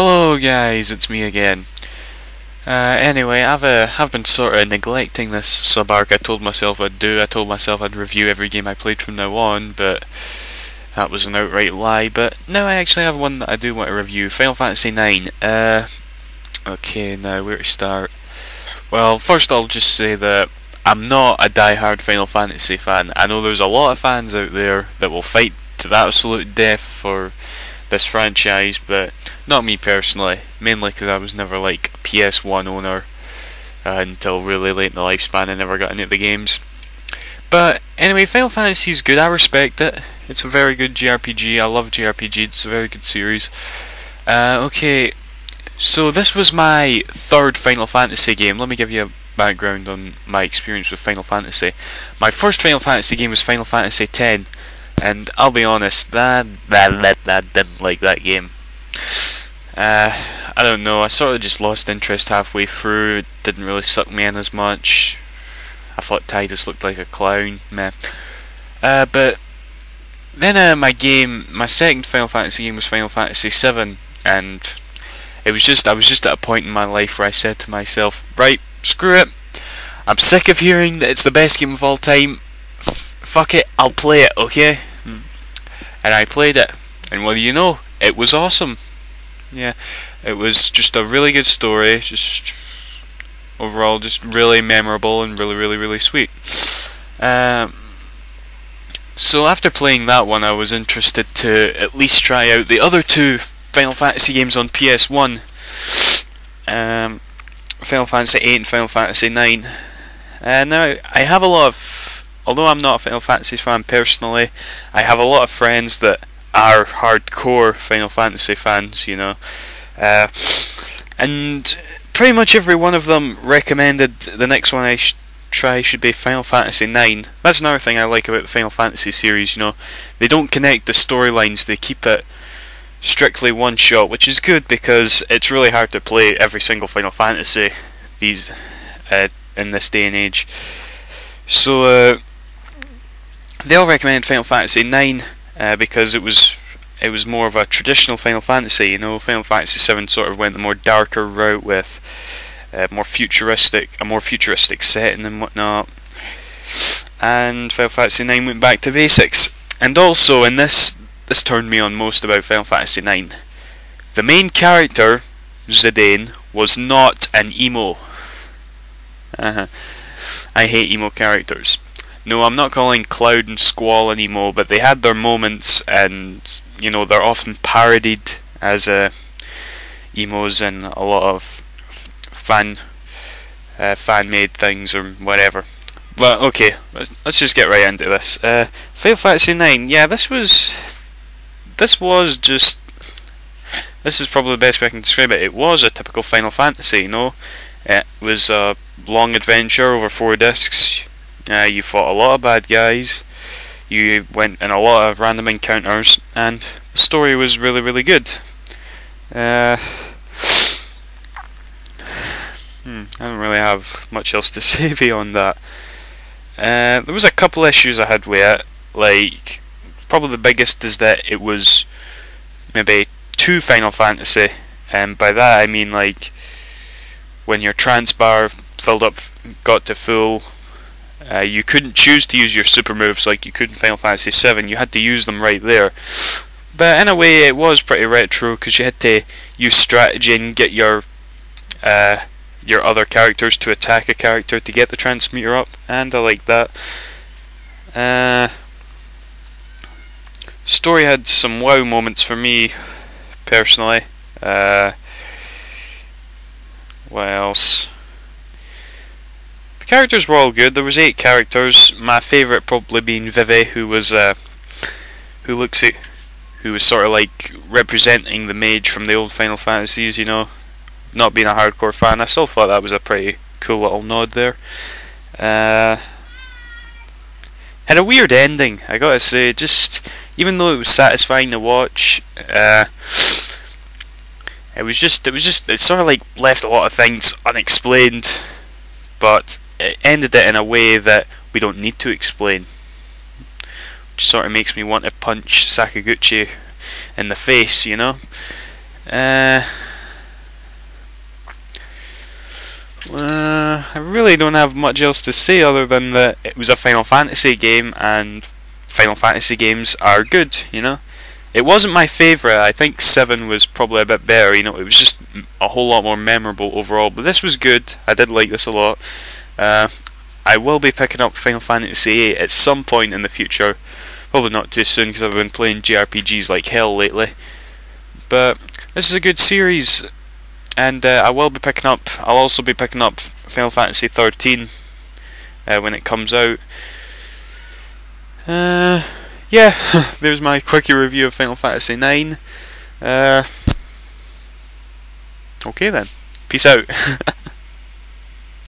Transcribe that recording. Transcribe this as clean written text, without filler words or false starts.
Hello guys, it's me again. Anyway, I've been sort of neglecting this sub-arc. I told myself I'd do. I told myself I'd review every game I played from now on, but that was an outright lie. But now I actually have one that I do want to review. Final Fantasy IX. Okay, now where to start? Well, first I'll just say that I'm not a die-hard Final Fantasy fan. I know there's a lot of fans out there that will fight to the absolute death for this franchise, but not me personally, mainly because I was never like a PS1 owner until really late in the lifespan. I never got into the games. But anyway, Final Fantasy is good. I respect it. It's a very good JRPG. I love JRPG. It's a very good series. Okay, so this was my third Final Fantasy game. Let me give you a background on my experience with Final Fantasy. My first Final Fantasy game was Final Fantasy X. And I'll be honest, I didn't like that game. I don't know, I sort of just lost interest halfway through. It didn't really suck me in as much. I thought Tidus looked like a clown, meh. But then my second Final Fantasy game was Final Fantasy VII, and I was just at a point in my life where I said to myself, right, screw it. I'm sick of hearing that it's the best game of all time. Fuck it, I'll play it, okay? And I played it, and what do you know? It was awesome. Yeah, it was just a really good story, just overall just really memorable and really sweet. So after playing that one, I was interested to at least try out the other two Final Fantasy games on PS1. Final Fantasy VIII and Final Fantasy IX. Now, I have a lot of... Although I'm not a Final Fantasy fan personally, I have a lot of friends that are hardcore Final Fantasy fans, you know. And pretty much every one of them recommended the next one I try should be Final Fantasy IX. That's another thing I like about the Final Fantasy series, you know. They don't connect the storylines, they keep it strictly one shot, which is good because it's really hard to play every single Final Fantasy in this day and age. So they all recommend Final Fantasy IX because it was more of a traditional Final Fantasy. You know, Final Fantasy VII sort of went the more darker route with a more futuristic setting and whatnot. And Final Fantasy IX went back to basics. And also, in this turned me on most about Final Fantasy IX. The main character, Zidane, was not an emo. I hate emo characters. No, I'm not calling Cloud and Squall an emo, but they had their moments, and you know they're often parodied as emos in a lot of fan-made things or whatever. But okay, let's just get right into this. Final Fantasy IX. Yeah, this is probably the best way I can describe it. It was a typical Final Fantasy, you know. It was a long adventure over 4 discs. You fought a lot of bad guys. You went in a lot of random encounters, and the story was really good. I don't really have much else to say beyond that. There was a couple issues I had with it. Like, probably the biggest is that it was maybe too Final Fantasy, and by that I mean like when your trance bar filled up, got to full. You couldn't choose to use your super moves like you could in Final Fantasy VII. You had to use them right there. But in a way, it was pretty retro because you had to use strategy and get your other characters to attack a character to get the transmuter up, and I like that. Story had some wow moments for me personally. What else? Characters were all good. There was 8 characters. My favourite probably being Vivi, who was sort of like representing the mage from the old Final Fantasies. You know, not being a hardcore fan, I still thought that was a pretty cool little nod there. Had a weird ending, I gotta say. Just even though it was satisfying to watch, it sort of like left a lot of things unexplained, but it ended it in a way that we don't need to explain, which sort of makes me want to punch Sakaguchi in the face, you know. I really don't have much else to say other than that it was a Final Fantasy game, and Final Fantasy games are good, you know. It wasn't my favourite. I think 7 was probably a bit better, you know. It was just a whole lot more memorable overall, but this was good. I did like this a lot. I will be picking up Final Fantasy 8 at some point in the future. Probably not too soon because I've been playing JRPGs like hell lately. But this is a good series, and I will be picking up. I'll also be picking up Final Fantasy 13 when it comes out. Yeah, there's my quickie review of Final Fantasy 9. Okay then, peace out.